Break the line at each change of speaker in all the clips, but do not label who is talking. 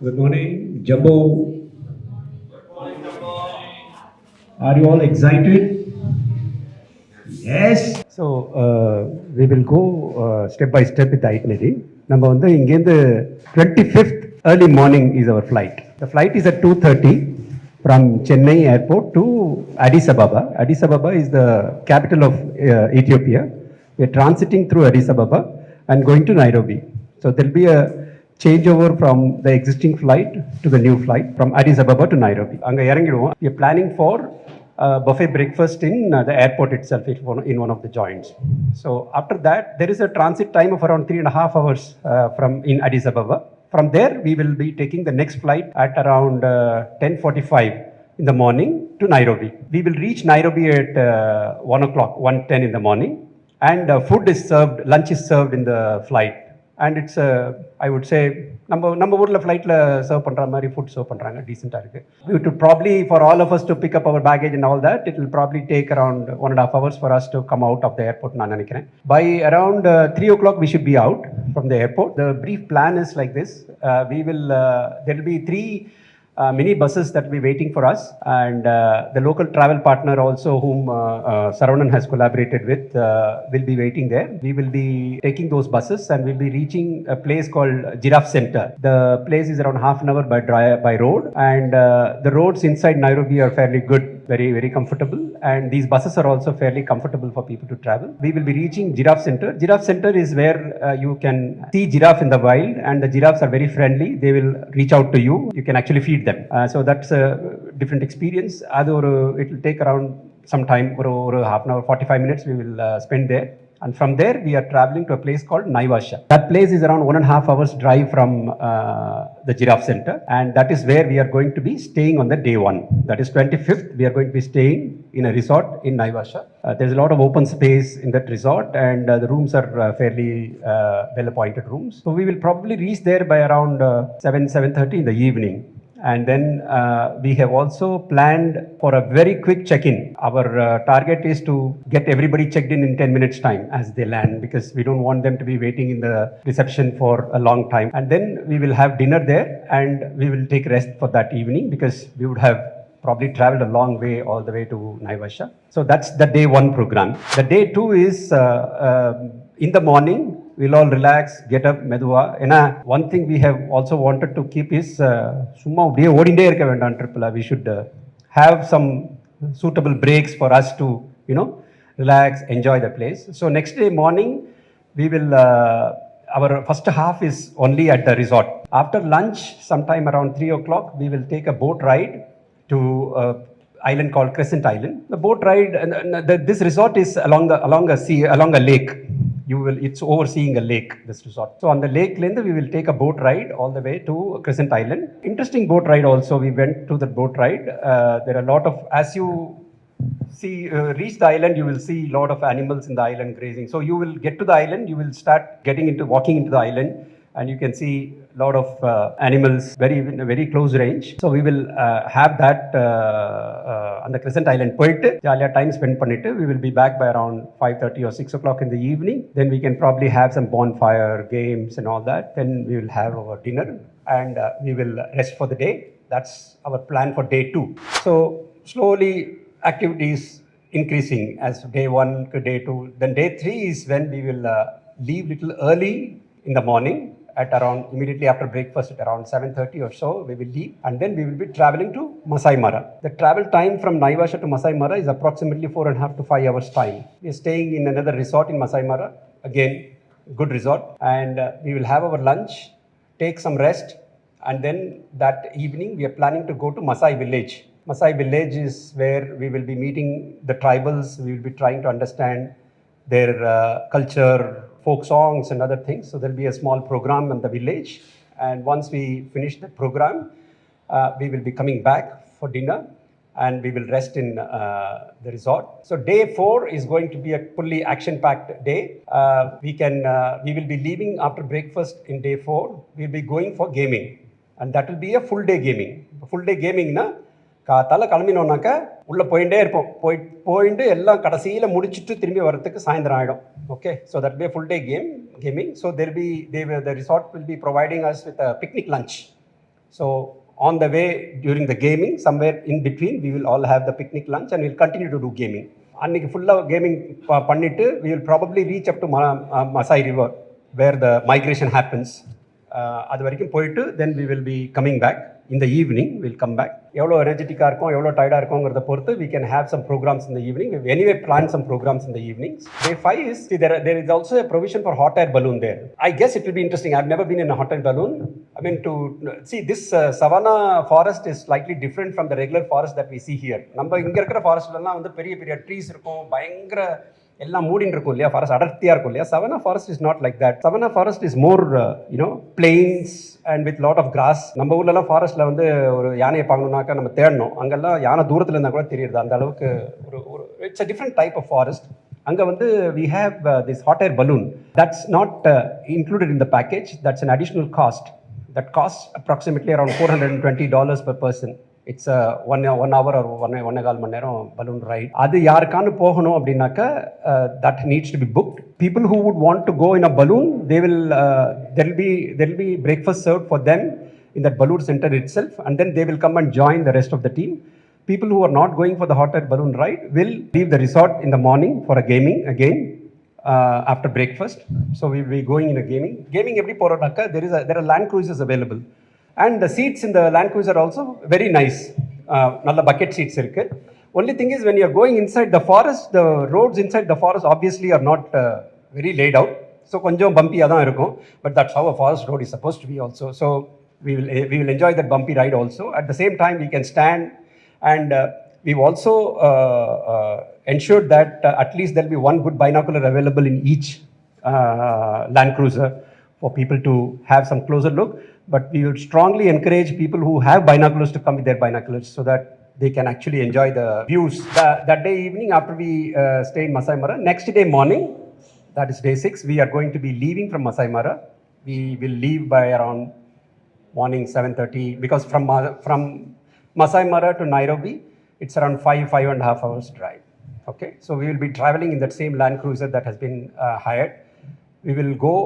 Good morning, Jumbo. Are you all excited? Yes. So we will go step by step with the itinerary. நம்ம வந்து இங்கேருந்து 25th early morning is our flight. The flight is at 2:30 from Chennai airport to Addis Ababa. Addis Ababa is the capital of Ethiopia. We are transiting through Addis Ababa and going to Nairobi. So there will be a changeover from the existing flight to the new flight from Addis Ababa to Nairobi. அங்கே இறங்கிடுவோம். We are planning for buffet breakfast in the airport itself, in one of the joints. So after that, there is a transit time of around 3.5 hours from in Addis Ababa. From there, we will be taking the next flight at around 10:45 in the morning to Nairobi. We will reach Nairobi at 1 o'clock, 1:10 in the morning, and food is served, lunch is served in the flight. And it's I would say நம்ம ஊரில் ஃப்ளைட்டில் serve பண்ணுற மாதிரி food serve பண்ணுறாங்க, டீசெண்டாக இருக்குது. We would probably, for all of us to pick up our baggage and all that, it will probably take around 1.5 hours for us to come out of the airport, நான் நினைக்கிறேன். By around 3 o'clock we should be out from the airport. The brief plan is like this. There will be 3 mini buses that will be waiting for us, and the local travel partner also whom Saravanan has collaborated with will be waiting there. We will be taking those buses and we'll be reaching a place called Giraffe Center. The place is around half an hour by road, and the roads inside Nairobi are fairly good, very comfortable, and these buses are also fairly comfortable for people to travel. We will be reaching Giraffe Center. Giraffe Center is where you can see giraffe in the wild, and the giraffes are very friendly. They will reach out to you. You can actually feed them. So that's a different experience. It will take around some time, or half an hour, 45 minutes we will spend there. And from there, we are traveling to a place called Naivasha. That place is around 1.5 hours drive from the Giraffe Center. And that is where we are going to be staying on the day 1. That is 25th. We are going to be staying in a resort in Naivasha. There's a lot of open space in that resort, and the rooms are fairly well-appointed rooms. So we will probably reach there by around 7:30 in the evening. And then we have also planned for a very quick check-in. Our target is to get everybody checked in 10 minutes time as they land, because we don't want them to be waiting in the reception for a long time. And then we will have dinner there, and we will take rest for that evening, because we would have probably traveled a long way all the way to Naivasha. So that's the day 1 program. The day 2 is in the morning. We'll all relax, get up, மெதுவா. ஏன்னா one thing we have also wanted to keep is சும்மா அப்படியே ஓடிண்டே இருக்க வேண்டாம் ட்ரிப்பில். We should have some suitable breaks for us to, relax, enjoy the place. So next day morning, we will, our first half is only at the resort. After lunch, sometime around 3 o'clock, we will take a boat ride to island called Crescent Island. The boat ride, this resort is along a lake. It's overseeing a lake, this resort. So on the lake, we will take a boat ride all the way to Crescent Island. Interesting boat ride also. We went to the boat ride. There are a lot of, as you reach the island, you will see a lot of animals in the island grazing. So you will get to the island, you will start walking into the island, and you can see a lot of animals very close range. So we will have that on the Crescent Island. போயிட்டு ஜாலியாக time spend பண்ணிட்டு we will be back by around 5:30 or 6 o'clock in the evening. Then we can probably have some bonfire games and all that. Then we will have our dinner, and we will rest for the day. That's our plan for day 2. So slowly activities increasing as day 1 to day 2. Then day 3 is when we will leave little early in the morning, at around immediately after breakfast at around 7:30 or so we will leave, and then we will be traveling to Masai Mara. The travel time from Naivasha to Masai Mara is approximately 4.5 to 5 hours time. We are staying in another resort in Masai Mara, again good resort, and we will have our lunch, take some rest, and then that evening we are planning to go to Masai village. Masai village is where we will be meeting the tribals. We will be trying to understand their culture, folk songs and other things. So there'll be a small program in the village, and once we finish the program, we will be coming back for dinner, and we will rest in the resort. So day 4 is going to be a fully action-packed day. We will be leaving after breakfast in day 4. We'll be going for gaming, and that will be a full day gaming. Full day gaming na காத்தால கிளம்பினோன்னாக்கா உள்ளே போயிட்டே இருப்போம். போயிட்டு எல்லாம் கடைசியில் முடிச்சுட்டு திரும்பி வரத்துக்கு சாயந்தரம் ஆகிடும். Okay, so that will be a full day gaming. So the resort will be providing us with a picnic lunch. So on the way during the gaming, somewhere in between, we will all have the picnic lunch and we'll continue to do gaming. அன்னைக்கு ஃபுல்லாக gaming பண்ணிவிட்டு we will probably reach up to Masai River where the migration happens. அது வரைக்கும் போயிட்டு then we will be coming back in the evening. We'll come back. எவ்வளோ எனர்ஜெட்டிக்காக இருக்கும், எவ்வளோ டயர்டாக இருக்குங்கிறத பொறுத்து we can have some programs in the evening. We anyway plan some programs in the evenings. Day 5 is, see, there is also a provision for hot air balloon there. I guess it will be interesting. I've never been in a hot air balloon. I mean, to see this savanna forest is slightly different from the regular forest that we see here. நம்ம இங்கே இருக்கிற ஃபாரஸ்ட்லாம் வந்து பெரிய பெரிய trees இருக்கும், பயங்கர எல்லாம் மூடின்னு இருக்கும் இல்லையா, ஃபாரஸ்ட் அடர்த்தியாக இருக்கும் இல்லையா. Savanna forest is not like that. Savanna forest is more plains and with lot of grass. நம்ம ஊர்லலாம் ஃபாரஸ்ட்டில் வந்து ஒரு யானையை பார்க்கணுன்னாக்கா நம்ம தேடணும், அங்கெல்லாம் யானை தூரத்தில் இருந்தால் கூட தெரியுது. அந்த அளவுக்கு ஒரு it's a different type of forest. அங்கே வந்து we have this hot air balloon. That's not included in the package. That's an additional cost. That costs approximately around $420 per person. It's a 1 hour or 1.25 மணி நேரம் balloon ride. அது யாருக்கானு போகணும் அப்படின்னாக்கா that needs to be booked. People who would want to go in a balloon, they will there'll be breakfast served for them in that balloon center itself, and then they will come and join the rest of the team. People who are not going for the hot air balloon ride will leave the resort in the morning for a gaming again. After breakfast, so we will be going in a gaming எப்படி போறோம்னாக்கா there are land cruisers available, and the seats in the land cruiser are also very nice. நல்ல bucket seats இருக்கு. Only thing is when you are going inside the forest, the roads inside the forest obviously are not very laid out, so கொஞ்சம் bumpy தான் இருக்கும். But that's how a forest road is supposed to be also. So we will enjoy that bumpy ride also. At the same time, we can stand, and we've also ensured that at least there will be one good binocular available in each Land Cruiser for people to have some closer look. But we would strongly encourage people who have binoculars to come with their binoculars so that they can actually enjoy the views. That day evening, after we stay in Masai Mara, next day morning, that is day 6, we are going to be leaving from Masai Mara. We will leave by around morning 7:30, because from Masai Mara to Nairobi, it's around 5.5 hours drive. Okay, so we will be traveling in that same Land Cruiser that has been hired. We will go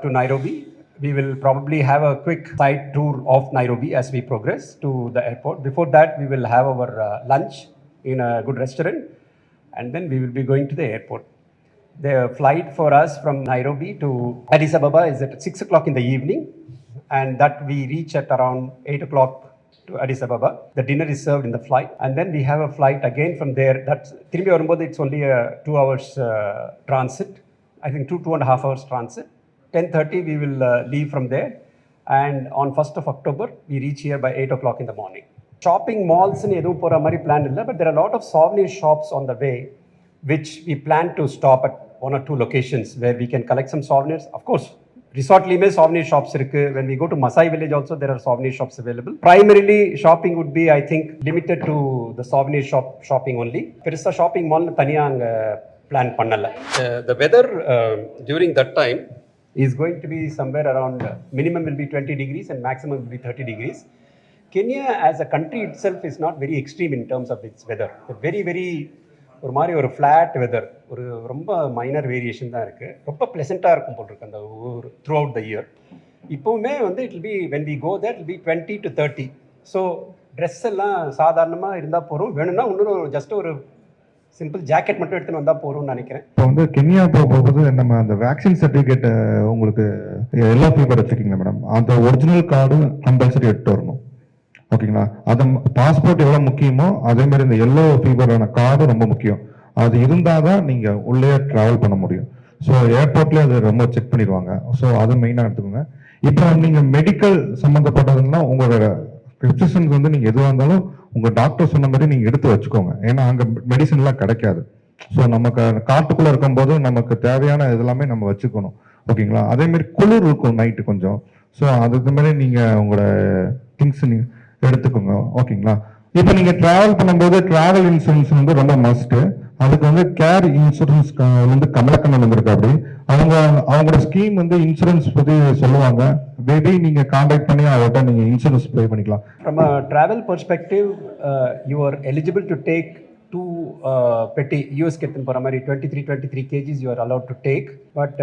to Nairobi. We will probably have a quick side tour of Nairobi as we progress to the airport. Before that, we will have our lunch in a good restaurant, and then we will be going to the airport. The flight for us from Nairobi to Addis Ababa is at 6 o'clock in the evening, and that we reach at around 8 o'clock to Addis Ababa. The dinner is served in the flight, and then we have a flight again from there. That's திரும்பி வரும்போது it's only a 2 hours transit. I think 2.5 hours transit. 10:30 we will leave from there, and on 1st of October we reach here by 8 o'clock in the morning. Shopping malls னு எதுவும் போகிற மாதிரி plan இல்லை, but there are a lot of souvenir shops on the way which we plan to stop at 1 or 2 locations where we can collect some souvenirs. Of course, ரிசார்ட்லேயுமே souvenir shops இருக்கு. When we go to Masai village also there are souvenir shops available. Primarily shopping would be, I think, limited to the souvenir shopping only. பெருசாக shopping மால்னு தனியாக அங்கே plan பண்ணலை. The weather during that time is going to be somewhere around, minimum will be 20 degrees and maximum will be 30 degrees. Kenya as a country itself is not very extreme in terms of its weather. Very ஒரு மாதிரி ஒரு flat weather, ஒரு ரொம்ப minor variation தான் இருக்குது. ரொம்ப ப்ளசண்ட்டாக இருக்கும் போட்டிருக்கு அந்த ஊர் த்ரூ அவுட் த இயர். இப்போவுமே வந்து it will be, when we go there it will be 20 to 30. So dress எல்லாம் சாதாரணமாக இருந்தால் போகிறோம். வேணும்னா இன்னொரு ஜஸ்ட் ஒரு சிம்பிள் ஜாக்கெட் மட்டும் எடுத்துன்னு வந்தால் போகிறோம்னு நினைக்கிறேன்.
இப்போ வந்து கென்யா போகும்போது நம்ம அந்த வேக்சின் சர்டிஃபிகேட் உங்களுக்கு எல்லா ஃபீவர் எடுத்துக்கிங்களா மேடம்? அந்த ஒரிஜினல் கார்டு கம்பல்சரி எடுத்து வரணும், ஓகேங்களா? அது பாஸ்போர்ட் எவ்வளோ முக்கியமோ அதே மாதிரி இந்த எல்லோ ஃபீவரான கார்டு ரொம்ப முக்கியம். அது இருந்தால் தான் நீங்கள் உள்ளே ட்ராவல் பண்ண முடியும். ஸோ ஏர்போர்ட்லேயே அது ரொம்ப செக் பண்ணிடுவாங்க. ஸோ அது மெயினாக எடுத்துக்கோங்க. இப்போ நீங்கள் மெடிக்கல் சம்மந்தப்பட்டதுன்னா உங்களோட ப்ரிஸ்கிரிப்ஷன்ஸ் வந்து நீங்கள் எதுவாக இருந்தாலும் உங்கள் டாக்டர் சொன்ன மாதிரி நீங்கள் எடுத்து வச்சுக்கோங்க. ஏன்னா அங்கே மெடிசன்லாம் கிடைக்காது. ஸோ நமக்கு காட்டுக்குள்ளே இருக்கும்போது நமக்கு தேவையான இதெல்லாமே நம்ம வச்சுக்கணும், ஓகேங்களா? அதேமாரி குளிர் இருக்கும் நைட்டு கொஞ்சம். ஸோ அதுக்கு மாதிரி நீங்கள் உங்களோட திங்ஸ் நீங்கள் எடுத்துக்கோங்க, ஓகேங்களா? இப்போ நீங்கள் ட்ராவல் பண்ணும்போது ட்ராவல் இன்சூரன்ஸ் வந்து ரொம்ப மஸ்ட்டு. அதுக்கு வந்து கேர் இன்சூரன்ஸ் வந்து கமலக்கண்ணன் வந்திருக்கு. அப்படி அவங்களோட ஸ்கீம் வந்து இன்சூரன்ஸ் பற்றி சொல்லுவாங்க. மேபி நீங்கள் கான்டாக்ட் பண்ணி அவர்கிட்ட நீங்கள் இன்சூரன்ஸ் ப்ளே பண்ணிக்கலாம்.
From a travel perspective, you are eligible to take 2 petty US எடுத்துன்னு போகிற மாதிரி 23 kgs you are allowed to take. But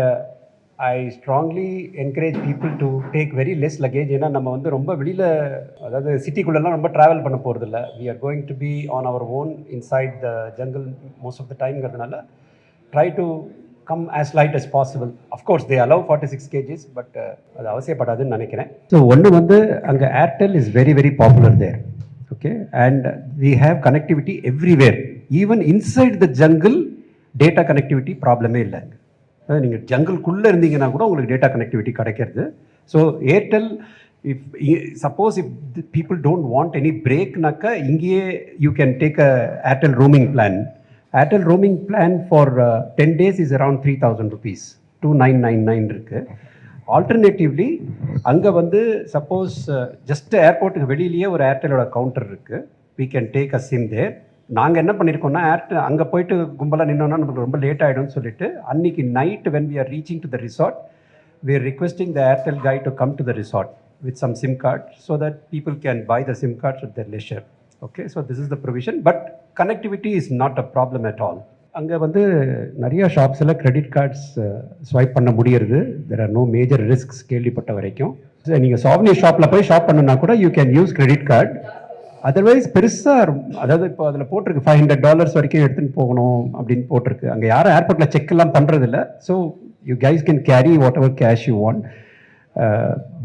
I strongly encourage people to take very less luggage. ஏன்னா நம்ம வந்து ரொம்ப வெளியில் அதாவது சிட்டிக்குள்ளெல்லாம் ரொம்ப ட்ராவல் பண்ண போகிறதில்ல. We are going to be on our own inside the jungle most of the timeங்கிறதுனால try to come as light as possible. Of course they allow 46 kgs but அது அவசியப்படாதுன்னு நினைக்கிறேன். ஸோ ஒன்று வந்து அங்கே Airtel is very very popular there. Okay, and we have connectivity everywhere. Even inside the jungle, data connectivity ப்ராப்ளமே இல்லை. நீங்கள் ஜங்கிள்குள்ளே இருந்தீங்கன்னா கூட உங்களுக்கு டேட்டா கனெக்டிவிட்டி கிடைக்கிறது. So Airtel if suppose if people don't want any பிரேக்னாக்கா இங்கேயே you can take a Airtel roaming plan. Airtel roaming plan for 10 days is around 3,000 rupees, 2,999 இருக்குது. ஆல்டர்னேட்டிவ்லி அங்கே வந்து சப்போஸ் ஜஸ்ட் ஏர்போர்ட்டுக்கு வெளியிலேயே ஒரு ஏர்டெலோட கவுண்டர் இருக்குது. We can take a SIM there. நாங்கள் என்ன பண்ணியிருக்கோம்னா ஏர்டெல் அங்கே போயிட்டு கும்பலாக நின்னோன்னா நமக்கு ரொம்ப லேட் ஆகிடும்னு சொல்லிட்டு அன்றைக்கி night when we are reaching to the resort we are requesting the Airtel guy to come to the resort with some SIM card so that people can buy the SIM cards at their leisure. Okay, so this is the provision, but connectivity is not a problem at all. அங்கே வந்து நிறைய ஷாப்ஸில் credit cards swipe பண்ண முடியறது. There are no major risks கேள்விப்பட்ட வரைக்கும். நீங்கள் சாவ்னி ஷாப்பில் போய் ஷாப் பண்ணுன்னா கூட you can use credit card. Otherwise பெருசாக அதாவது இப்போ அதில் போட்டிருக்கு $500 வரைக்கும் எடுத்துகிட்டு போகணும் அப்படின்னு போட்டிருக்கு. அங்கே யாரும் ஏர்போர்ட்டில் செக் எல்லாம் பண்ணுறதில்ல. So you guys can carry whatever cash you want.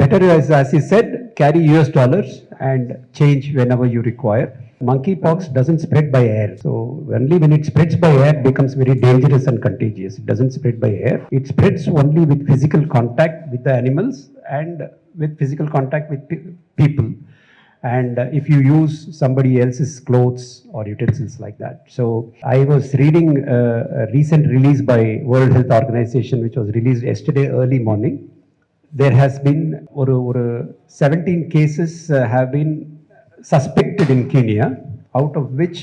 Better as he said, carry US dollars and change whenever you require. Monkeypox doesn't spread by air. So only when it spreads by air, it becomes very dangerous and contagious. It doesn't spread by air. It spreads only with physical contact with the animals and with physical contact with people. And if you use somebody else's clothes or utensils like that. So I was reading a recent release by World Health Organization which was released yesterday early morning. There has been 17 cases have been suspected in Kenya, out of which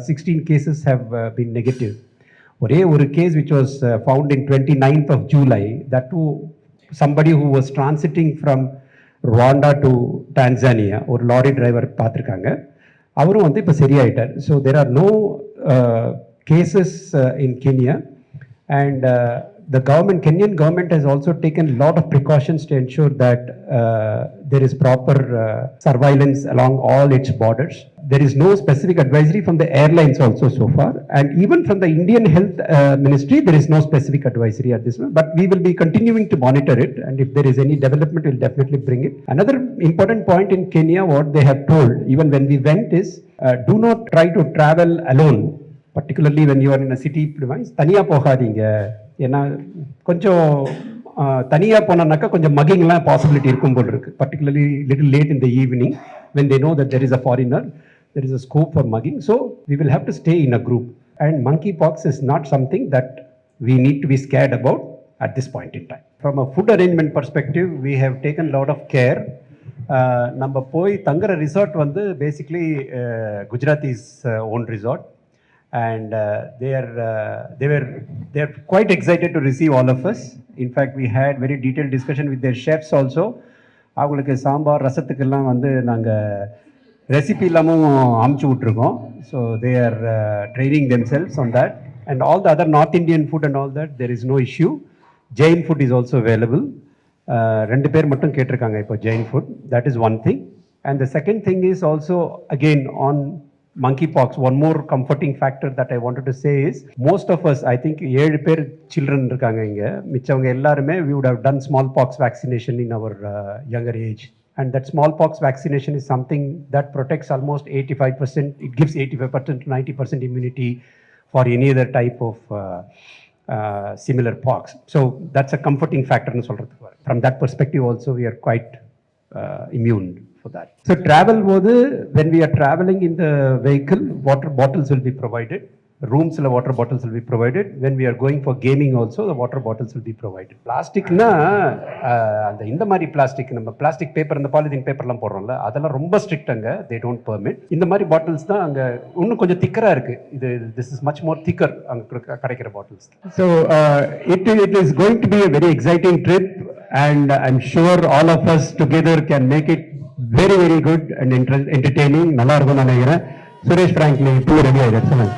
16 cases have been negative. ஒரே ஒரு case which was found in 29th of July, that too somebody who was transiting from Rwanda to Tanzania, ஒரு lorry driver பார்த்துருக்காங்க. அவரும் வந்து இப்போ சரியாயிட்டார். So there are no cases in Kenya. And the Kenyan government has also taken a lot of precautions to ensure that there is proper surveillance along all its borders. There is no specific advisory from the airlines also so far, and even from the Indian Health Ministry there is no specific advisory at this moment, but we will be continuing to monitor it, and if there is any development we'll definitely bring it. Another important point in Kenya, what they have told even when we went is do not try to travel alone, particularly when you are in a city premise. தனியா போகாதீங்க. ஏன்னா கொஞ்சம் தனியாக போனாக்கா கொஞ்சம் மகிங்லாம் possibility இருக்கும் போல் இருக்குது. Particularly little late in the evening when they know that there is a foreigner, there is a scope for mugging. So we will have to stay in a group. And monkeypox is not something that we need to be scared about at this point in time. From a food arrangement perspective, we have taken a lot of care. நம்ம போய் தங்குற resort வந்து basically Gujaratis own resort. And they are quite excited to receive all of us. In fact, we had very detailed discussion with their chefs also. அவங்களுக்கு சாம்பார் ரசத்துக்கெல்லாம் வந்து நாங்கள் recipe இல்லாமல் அமுச்சு விட்ருக்கோம். So they are training themselves on that. And all the other North Indian food and all that, there is no issue. Jain food is also available. 2 பேர் மட்டும் கேட்டிருக்காங்க இப்போ Jain food. That is one thing. And the second thing is also again on monkeypox, one more comforting factor that I wanted to say is most of us, I think 7 பேர் children இருக்காங்க இங்க. மிச்சவங்க எல்லாருமே we would have done smallpox vaccination in our younger age, and that smallpox vaccination is something that protects almost 85%. It gives 85% to 90% immunity for any other type of similar pox. So that's a comforting factor nu solradhu. From that perspective also we are quite immune for that. So travel போது when we are traveling in the vehicle, water bottles will be provided. Rooms la water bottles will be provided. When we are going for gaming also, the water bottles will be provided. Plastic na அந்த இந்த மாதிரி plastic நம்ம plastic paper இந்த polythene பேப்பர்லாம் போடுறோம்ல, அதெல்லாம் ரொம்ப strict அங்கே. they don't permit. இந்த மாதிரி பாட்டில்ஸ் தான் அங்கே இன்னும் கொஞ்சம் திக்கராக இருக்குது. this is much more thicker அங்கே கிடைக்கிற bottles. So it is going to be a very exciting trip, and I'm sure all of us together can make it very very good and entertaining. நல்லா இருக்கும்னு நினைக்கிறேன். Suresh, frankly, too ready. Excellent.